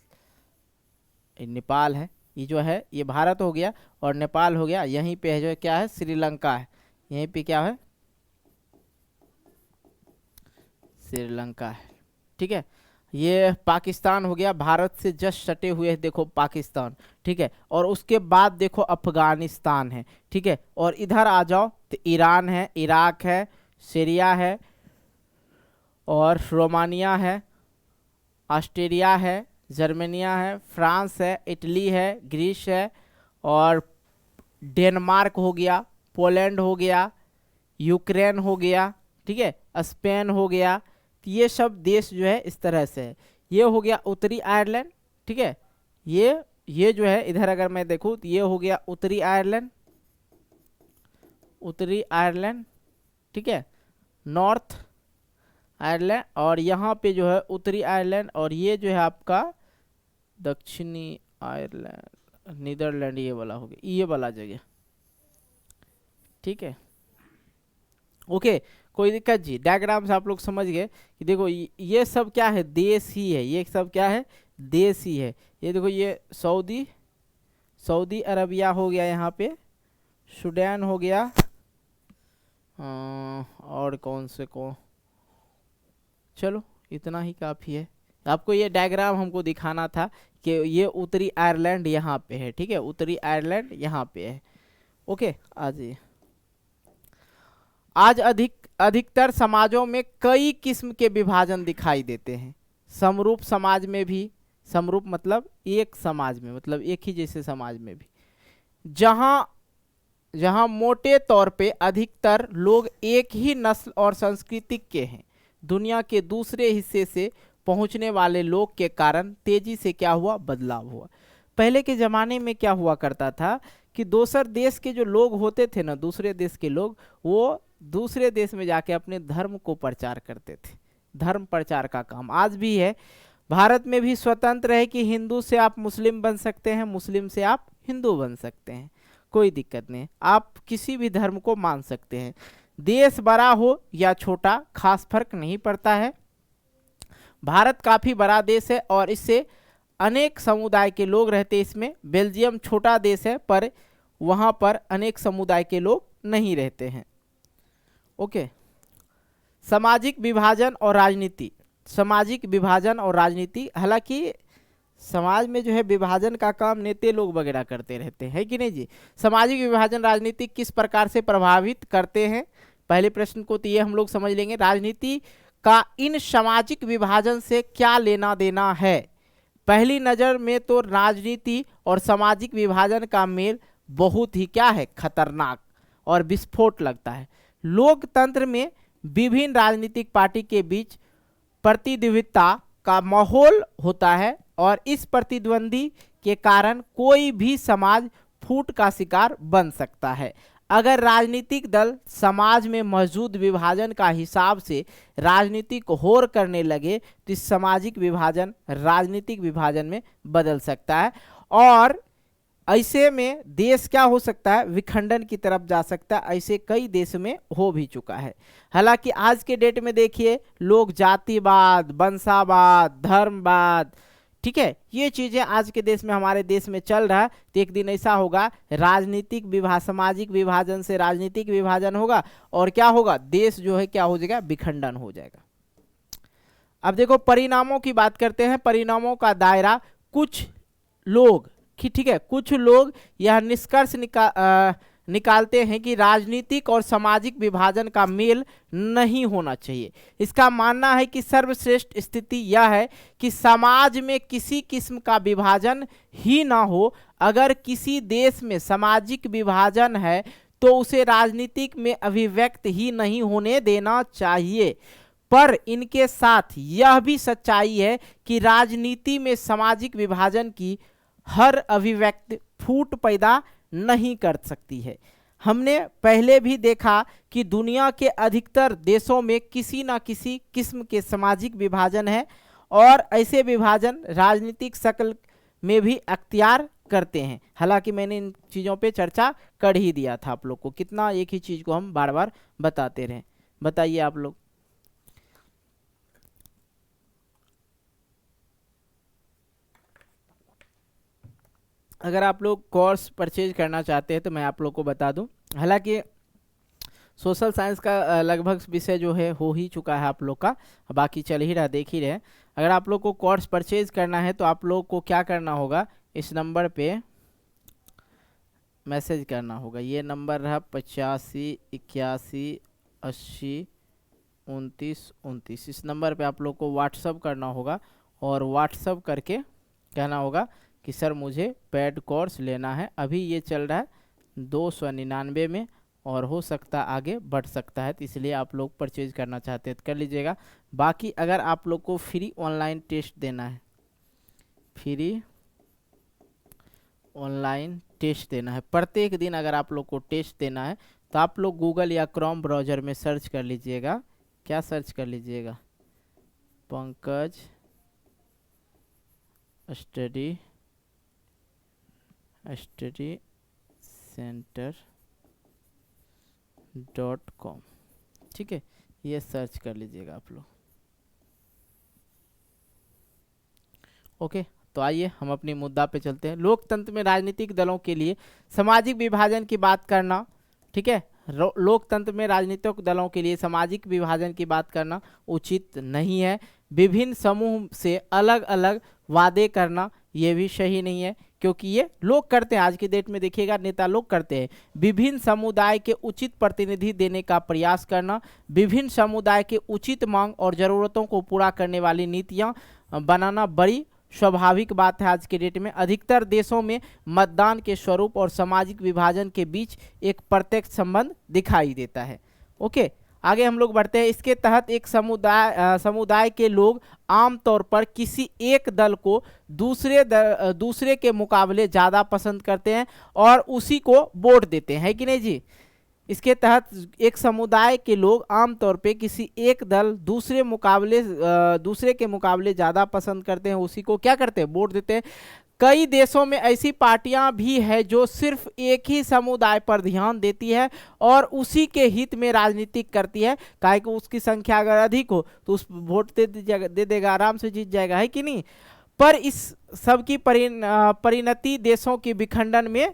नेपाल है, ये जो है ये भारत हो गया और नेपाल हो गया। यहीं पे है जो है क्या है, श्रीलंका है। यहीं पे क्या है, श्रीलंका है, ठीक है। ये पाकिस्तान हो गया, भारत से जस्ट सटे हुए है, देखो पाकिस्तान, ठीक है। और उसके बाद देखो अफगानिस्तान है, ठीक है। और इधर आ जाओ तो ईरान है, इराक है, सीरिया है, और रोमानिया है, ऑस्ट्रेलिया है, जर्मनिया है, फ्रांस है, इटली है, ग्रीस है, और डेनमार्क हो गया, पोलैंड हो गया, यूक्रेन हो गया, ठीक है, स्पेन हो गया। ये सब देश जो है इस तरह से है। ये हो गया उत्तरी आयरलैंड, ठीक है। ये जो है इधर अगर मैं देखूं तो ये हो गया उत्तरी आयरलैंड, उत्तरी आयरलैंड, ठीक है, नॉर्थ आयरलैंड। और यहाँ पे जो है उत्तरी आयरलैंड, और ये जो है आपका दक्षिणी आयरलैंड, नीदरलैंड, ये वाला हो गया, ये वाला जगह, ठीक है। ओके, कोई दिक्कत जी। डायग्राम से आप लोग समझ गए कि देखो ये सब क्या है, देश ही है। ये सब क्या है, देश ही है। ये देखो ये सऊदी अरबिया हो गया, यहाँ पे सूडान हो गया, और कौन से चलो इतना ही काफ़ी है। आपको ये डायग्राम हमको दिखाना था कि ये उत्तरी आयरलैंड यहाँ पे है, ठीक है, उत्तरी आयरलैंड यहाँ पे है। ओके, आज अधिकतर समाजों में कई किस्म के विभाजन दिखाई देते हैं। समरूप समाज में भी, समरूप मतलब एक समाज में, मतलब एक ही जैसे समाज में भी, जहां मोटे तौर पे अधिकतर लोग एक ही नस्ल और संस्कृति के हैं, दुनिया के दूसरे हिस्से से पहुंचने वाले लोग के कारण तेजी से क्या हुआ, बदलाव हुआ। पहले के ज़माने में क्या हुआ करता था कि दूसर देश के जो लोग होते थे ना, दूसरे देश के लोग, वो दूसरे देश में जाके अपने धर्म को प्रचार करते थे। धर्म प्रचार का काम आज भी है। भारत में भी स्वतंत्र है कि हिंदू से आप मुस्लिम बन सकते हैं, मुस्लिम से आप हिंदू बन सकते हैं, कोई दिक्कत नहीं, आप किसी भी धर्म को मान सकते हैं। देश बड़ा हो या छोटा खास फर्क नहीं पड़ता है। भारत काफ़ी बड़ा देश है और इससे अनेक समुदाय के लोग रहते हैं इसमें। बेल्जियम छोटा देश है पर वहाँ पर अनेक समुदाय के लोग नहीं रहते हैं। ओके, सामाजिक विभाजन और राजनीति, सामाजिक विभाजन और राजनीति, हालांकि समाज में जो है विभाजन का काम नेता लोग वगैरह करते रहते हैं, कि नहीं जी। सामाजिक विभाजन राजनीति किस प्रकार से प्रभावित करते हैं, पहले प्रश्न को तो ये हम लोग समझ लेंगे। राजनीति का इन सामाजिक विभाजन से क्या लेना देना है। पहली नज़र में तो राजनीति और सामाजिक विभाजन का मेल बहुत ही क्या है, खतरनाक और विस्फोट लगता है। लोकतंत्र में विभिन्न राजनीतिक पार्टी के बीच प्रतिद्वंद्विता का माहौल होता है और इस प्रतिद्वंदी के कारण कोई भी समाज फूट का शिकार बन सकता है। अगर राजनीतिक दल समाज में मौजूद विभाजन का हिसाब से राजनीतिक होड़ करने लगे तो इस सामाजिक विभाजन राजनीतिक विभाजन में बदल सकता है और ऐसे में देश क्या हो सकता है, विखंडन की तरफ जा सकता है। ऐसे कई देश में हो भी चुका है। हालांकि आज के डेट में देखिए लोग जातिवाद, वंशावाद, धर्मवाद, ठीक है, ये चीजें आज के देश में हमारे देश में चल रहा है। तो एक दिन ऐसा होगा राजनीतिक सामाजिक विभाजन से राजनीतिक विभाजन होगा और क्या होगा, देश जो है क्या हो जाएगा, विखंडन हो जाएगा। अब देखो परिणामों की बात करते हैं। परिणामों का दायरा कुछ लोग, ठीक है, कुछ लोग यह निष्कर्ष निकालते हैं कि राजनीतिक और सामाजिक विभाजन का मेल नहीं होना चाहिए। इसका मानना है कि सर्वश्रेष्ठ स्थिति यह है कि समाज में किसी किस्म का विभाजन ही ना हो। अगर किसी देश में सामाजिक विभाजन है तो उसे राजनीतिक में अभिव्यक्त ही नहीं होने देना चाहिए। पर इनके साथ यह भी सच्चाई है कि राजनीति में सामाजिक विभाजन की हर अभिव्यक्ति फूट पैदा नहीं कर सकती है। हमने पहले भी देखा कि दुनिया के अधिकतर देशों में किसी न किसी किस्म के सामाजिक विभाजन है और ऐसे विभाजन राजनीतिक शक्ल में भी अख्तियार करते हैं। हालांकि मैंने इन चीज़ों पे चर्चा कर ही दिया था आप लोग को, कितना एक ही चीज़ को हम बार बार बताते रहे। बताइए आप लोग। अगर आप लोग कोर्स परचेज करना चाहते हैं तो मैं आप लोग को बता दूं, हालांकि सोशल साइंस का लगभग विषय जो है हो ही चुका है आप लोग का, बाकी चल ही रहा, देख ही रहे। अगर आप लोग को कोर्स परचेज करना है तो आप लोग को क्या करना होगा, इस नंबर पे मैसेज करना होगा। ये नंबर रहा 85 81 80 29 29। इस नंबर पे आप लोग को व्हाट्सअप करना होगा और व्हाट्सअप करके कहना होगा कि सर मुझे पेड कोर्स लेना है। अभी ये चल रहा है 299 में और हो सकता है आगे बढ़ सकता है, तो इसलिए आप लोग परचेज करना चाहते हैं तो कर लीजिएगा। बाकी अगर आप लोग को फ्री ऑनलाइन टेस्ट देना है, फ्री ऑनलाइन टेस्ट देना है प्रत्येक दिन, अगर आप लोग को टेस्ट देना है तो आप लोग गूगल या क्रोम ब्राउज़र में सर्च कर लीजिएगा। क्या सर्च कर लीजिएगा, पंकज स्टडी center.com, ठीक है, ये सर्च कर लीजिएगा आप लोग। ओके, तो आइए हम अपने मुद्दा पे चलते हैं। लोकतंत्र में राजनीतिक दलों के लिए सामाजिक विभाजन की बात करना, ठीक है, लोकतंत्र में राजनीतिक दलों के लिए सामाजिक विभाजन की बात करना उचित नहीं है। विभिन्न समूह से अलग अलग वादे करना ये भी सही नहीं है, क्योंकि ये लोग करते हैं। आज की डेट में देखिएगा नेता लोग करते हैं। विभिन्न समुदाय के उचित प्रतिनिधि देने का प्रयास करना, विभिन्न समुदाय के उचित मांग और ज़रूरतों को पूरा करने वाली नीतियां बनाना बड़ी स्वाभाविक बात है। आज के डेट में अधिकतर देशों में मतदान के स्वरूप और सामाजिक विभाजन के बीच एक प्रत्यक्ष संबंध दिखाई देता है। ओके, आगे हम लोग बढ़ते हैं। इसके तहत एक समुदाय के लोग आमतौर पर किसी एक दल को दूसरे के मुकाबले ज़्यादा पसंद करते हैं और उसी को वोट देते हैं, है कि नहीं जी। इसके तहत एक समुदाय के लोग आमतौर पे किसी एक दल दूसरे के मुकाबले ज़्यादा पसंद करते हैं, उसी को क्या करते हैं, वोट देते हैं। कई देशों में ऐसी पार्टियां भी है जो सिर्फ एक ही समुदाय पर ध्यान देती है और उसी के हित में राजनीति करती है, काहे कि उसकी संख्या अगर अधिक हो तो उस वोट दे देगा, आराम से जीत जाएगा, है कि नहीं। पर इस सब की परिणति देशों के विखंडन में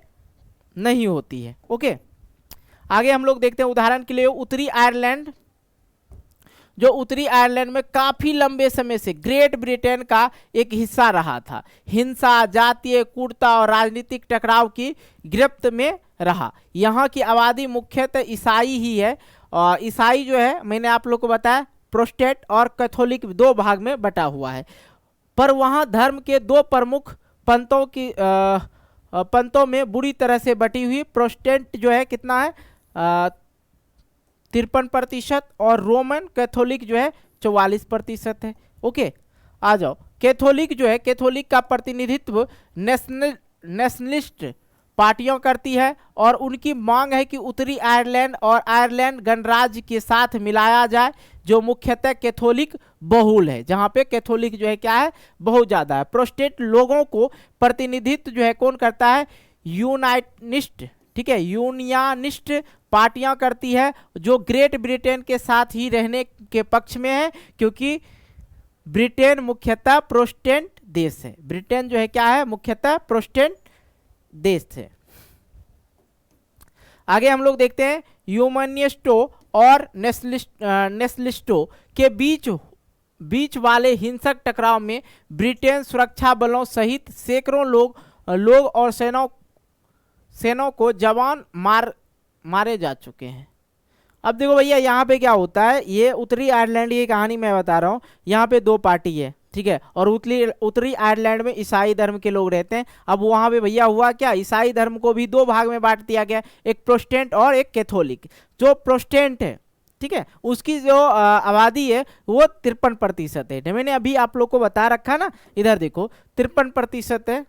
नहीं होती है। ओके, आगे हम लोग देखते हैं। उदाहरण के लिए उत्तरी आयरलैंड, जो उत्तरी आयरलैंड में काफी लंबे समय से ग्रेट ब्रिटेन का एक हिस्सा रहा था, हिंसा, जातीय कूटता और राजनीतिक टकराव की गिरफ्त में रहा। यहाँ की आबादी मुख्यतः ईसाई ही है और ईसाई जो है मैंने आप लोग को बताया प्रोटेस्टेंट और कैथोलिक दो भाग में बटा हुआ है। पर वहाँ धर्म के दो प्रमुख पंथों में बुरी तरह से बटी हुई। प्रोटेस्टेंट जो है कितना है 53% और रोमन कैथोलिक जो है 44% है। ओके, आ जाओ। कैथोलिक जो है, कैथोलिक का प्रतिनिधित्व नेशनलिस्ट पार्टियां करती है और उनकी मांग है कि उत्तरी आयरलैंड और आयरलैंड गणराज्य के साथ मिलाया जाए, जो मुख्यतः कैथोलिक बहुल है, जहां पे कैथोलिक जो है क्या है, बहुत ज्यादा है। प्रोटेस्टेंट लोगों को प्रतिनिधित्व जो है कौन करता है, यूनाइटनिस्ट, ठीक है, यूनियनिस्ट पार्टियां करती है, जो ग्रेट ब्रिटेन के साथ ही रहने के पक्ष में है, क्योंकि ब्रिटेन मुख्यतः प्रोटेस्टेंट देश है। ब्रिटेन जो है क्या है, मुख्यतः प्रोटेस्टेंट देश है। आगे हम लोग देखते हैं ह्यूमनिस्टों और नेशनलिस्टों के बीच वाले हिंसक टकराव में ब्रिटेन सुरक्षा बलों सहित सैकड़ों लोग और सेनाओं को जवान मारे जा चुके हैं। अब देखो भैया यहाँ पे क्या होता है, ये उत्तरी आयरलैंड की कहानी मैं बता रहा हूँ। यहाँ पे दो पार्टी है, ठीक है, और उत्तरी आयरलैंड में ईसाई धर्म के लोग रहते हैं। अब वहाँ पे भैया हुआ क्या, ईसाई धर्म को भी दो भाग में बांट दिया गया, एक प्रोटेस्टेंट और एक कैथोलिक। जो प्रोटेस्टेंट है, ठीक है, उसकी जो आबादी है वो 53% है। मैंने अभी आप लोग को बता रखा ना, इधर देखो 53% है,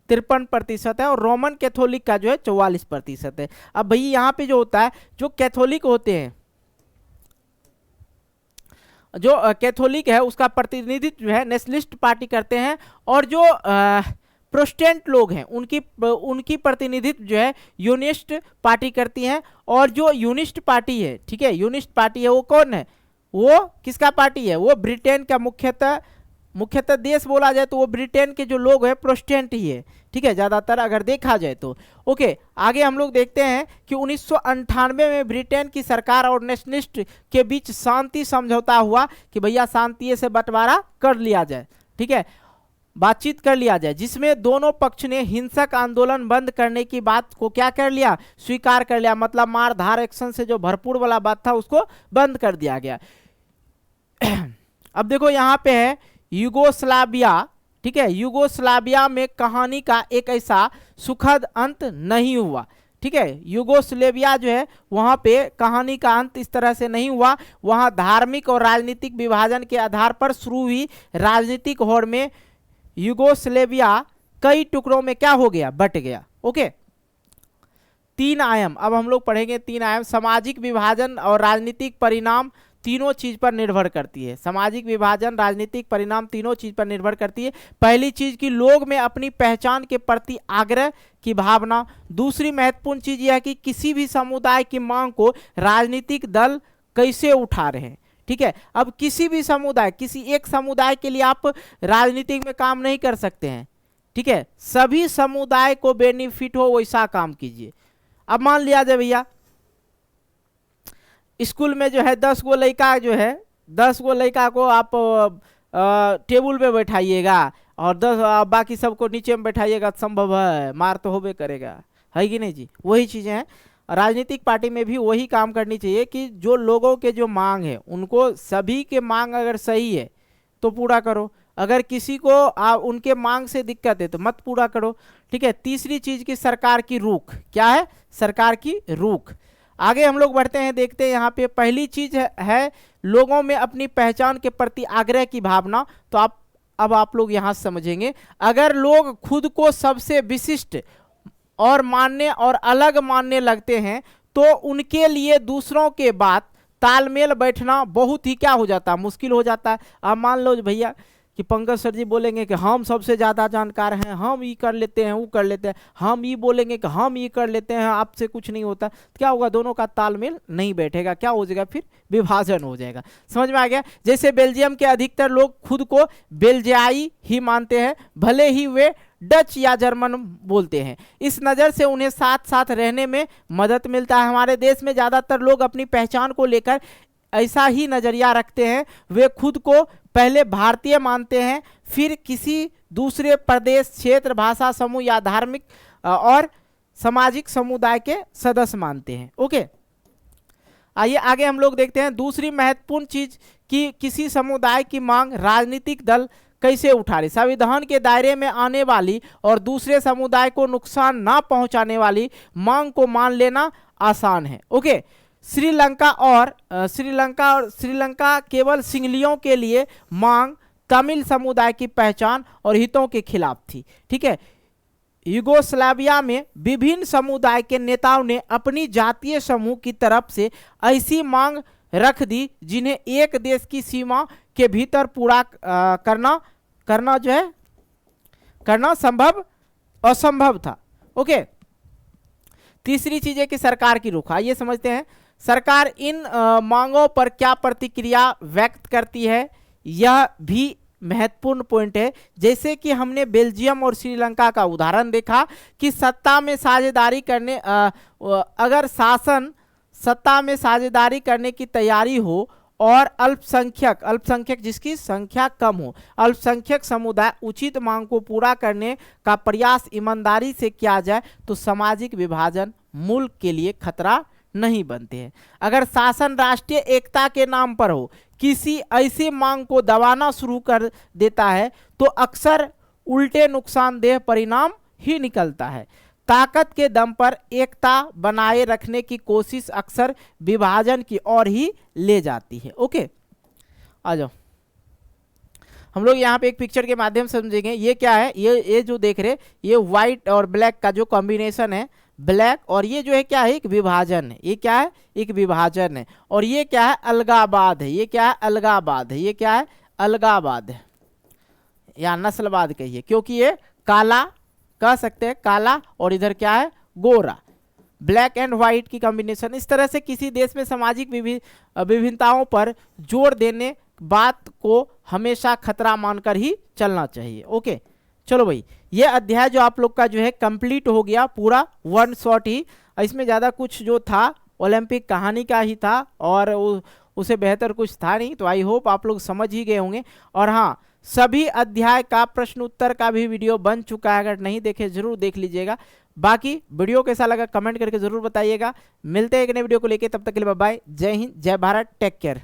53% है, और रोमन कैथोलिक का जो है 44% है। अब भैया यहाँ पे जो होता है, जो कैथोलिक होते हैं, जो कैथोलिक है उसका प्रतिनिधित्व जो है नेशनलिस्ट पार्टी करते हैं, और जो प्रोटेस्टेंट लोग हैं उनकी प्रतिनिधित्व जो है यूनिस्ट पार्टी करती हैं। और जो यूनिस्ट पार्टी है, ठीक है, यूनिस्ट पार्टी है वो कौन है, वो किसका पार्टी है, वो ब्रिटेन का मुख्यतः देश बोला जाए तो वो ब्रिटेन के जो लोग हैं प्रोटेस्टेंट ही है, ठीक है, ज़्यादातर अगर देखा जाए तो। ओके, आगे हम लोग देखते हैं कि 1998 में ब्रिटेन की सरकार और नेशनलिस्ट के बीच शांति समझौता हुआ कि भैया शांति से बंटवारा कर लिया जाए, ठीक है, बातचीत कर लिया जाए, जिसमें दोनों पक्ष ने हिंसक आंदोलन बंद करने की बात को क्या कर लिया, स्वीकार कर लिया। मतलब मार धार एक्शन से जो भरपूर वाला बात था उसको बंद कर दिया गया। अब देखो यहाँ पे है युगोस्लाविया, ठीक है, युगोस्लाविया में कहानी का एक ऐसा सुखद अंत नहीं हुआ, ठीक है। युगोस्लाविया जो है वहाँ पे कहानी का अंत इस तरह से नहीं हुआ। वहाँ धार्मिक और राजनीतिक विभाजन के आधार पर शुरू हुई राजनीतिक होड़ में युगोस्लाविया कई टुकड़ों में क्या हो गया, बट गया। ओके, 3 आयाम अब हम लोग पढ़ेंगे। 3 आयाम, सामाजिक विभाजन और राजनीतिक परिणाम तीनों चीज पर निर्भर करती है। सामाजिक विभाजन, राजनीतिक परिणाम तीनों चीज पर निर्भर करती है। पहली चीज कि लोग में अपनी पहचान के प्रति आग्रह की भावना। दूसरी महत्वपूर्ण चीज यह है कि किसी भी समुदाय की मांग को राजनीतिक दल कैसे उठा रहे हैं, ठीक है। अब किसी भी समुदाय, किसी एक समुदाय के लिए आप राजनीतिक में काम नहीं कर सकते हैं, ठीक है, सभी समुदाय को बेनिफिट हो वैसा काम कीजिए। अब मान लिया जाए भैया स्कूल में जो है 10 गो लड़का जो है, 10 गो लड़का को आप टेबल पे बैठाइएगा और 10 बाकी सबको नीचे में बैठाइएगा, संभव है, मार तो होबे करेगा, है कि नहीं जी। वही चीज़ें हैं, राजनीतिक पार्टी में भी वही काम करनी चाहिए कि जो लोगों के जो मांग है उनको, सभी के मांग अगर सही है तो पूरा करो, अगर किसी को उनके मांग से दिक्कत है तो मत पूरा करो, ठीक है। तीसरी चीज़ की सरकार की रुख, क्या है, सरकार की रुख। आगे हम लोग बढ़ते हैं, देखते हैं यहाँ पे पहली चीज है लोगों में अपनी पहचान के प्रति आग्रह की भावना। तो अब आप लोग यहाँ समझेंगे, अगर लोग खुद को सबसे विशिष्ट और मानने और अलग मानने लगते हैं तो उनके लिए दूसरों के बात तालमेल बैठना बहुत ही क्या हो जाता है, मुश्किल हो जाता है। अब मान लो भैया कि पंकज सर जी बोलेंगे कि हम सबसे ज़्यादा जानकार हैं, हम ये कर लेते हैं, वो कर लेते हैं, हम ये बोलेंगे कि हम ये कर लेते हैं, आपसे कुछ नहीं होता, तो क्या होगा, दोनों का तालमेल नहीं बैठेगा, क्या हो जाएगा, फिर विभाजन हो जाएगा। समझ में आ गया। जैसे बेल्जियम के अधिकतर लोग खुद को बेल्जियाई ही मानते हैं, भले ही वे डच या जर्मन बोलते हैं। इस नज़र से उन्हें साथ साथ रहने में मदद मिलता है। हमारे देश में ज़्यादातर लोग अपनी पहचान को लेकर ऐसा ही नज़रिया रखते हैं, वे खुद को पहले भारतीय मानते हैं, फिर किसी दूसरे प्रदेश, क्षेत्र, भाषा समूह या धार्मिक और सामाजिक समुदाय के सदस्य मानते हैं। ओके, आइए आगे हम लोग देखते हैं दूसरी महत्वपूर्ण चीज कि किसी समुदाय की मांग राजनीतिक दल कैसे उठा रहे। संविधान के दायरे में आने वाली और दूसरे समुदाय को नुकसान ना पहुंचाने वाली मांग को मान लेना आसान है। ओके, श्रीलंका और श्रीलंका केवल सिंगलियों के लिए मांग तमिल समुदाय की पहचान और हितों के खिलाफ थी। ठीक है, यूगोस्लाविया में विभिन्न समुदाय के नेताओं ने अपनी जातीय समूह की तरफ से ऐसी मांग रख दी जिन्हें एक देश की सीमा के भीतर पूरा करना असंभव था। ओके, तीसरी चीज है कि सरकार की रुख। आइए समझते हैं सरकार इन मांगों पर क्या प्रतिक्रिया व्यक्त करती है, यह भी महत्वपूर्ण पॉइंट है। जैसे कि हमने बेल्जियम और श्रीलंका का उदाहरण देखा कि सत्ता में साझेदारी करने अगर शासन सत्ता में साझेदारी करने की तैयारी हो और अल्पसंख्यक जिसकी संख्या कम हो, अल्पसंख्यक समुदाय उचित मांग को पूरा करने का प्रयास ईमानदारी से किया जाए तो सामाजिक विभाजन मुल्क के लिए खतरा नहीं बनते हैं। अगर शासन राष्ट्रीय एकता के नाम पर हो किसी ऐसी मांग को दबाना शुरू कर देता है तो अक्सर उल्टे नुकसानदेह परिणाम ही निकलता है। ताकत के दम पर एकता बनाए रखने की कोशिश अक्सर विभाजन की ओर ही ले जाती है। ओके, आ जाओ, हम लोग यहाँ पे एक पिक्चर के माध्यम से समझेंगे ये क्या है। ये जो देख रहे ये व्हाइट और ब्लैक का जो कॉम्बिनेशन है, ब्लैक और ये जो है क्या है, एक विभाजन है। ये क्या है, एक विभाजन है। और ये क्या है, अलगाबाद है। ये क्या है, अलगाबाद है। ये क्या है, अलगाबाद है या नस्लवाद कहिए, क्योंकि ये काला कह सकते हैं, काला और इधर क्या है, गोरा, ब्लैक एंड व्हाइट की कॉम्बिनेशन। इस तरह से किसी देश में सामाजिक विभिन्नताओं पर जोर देने बात को हमेशा खतरा मानकर ही चलना चाहिए। ओके, चलो भाई, ये अध्याय जो आप लोग का जो है कंप्लीट हो गया पूरा, वन शॉट ही। इसमें ज़्यादा कुछ जो था ओलंपिक कहानी का ही था और उसे बेहतर कुछ था नहीं। तो आई होप आप लोग समझ ही गए होंगे। और हाँ, सभी अध्याय का प्रश्न उत्तर का भी वीडियो बन चुका है, अगर नहीं देखे जरूर देख लीजिएगा। बाकी वीडियो कैसा लगा कमेंट करके जरूर बताइएगा। मिलते हैं एक नए वीडियो को लेके, तब तक के लिए बाय बाय, जय हिंद, जय भारत, टेक केयर।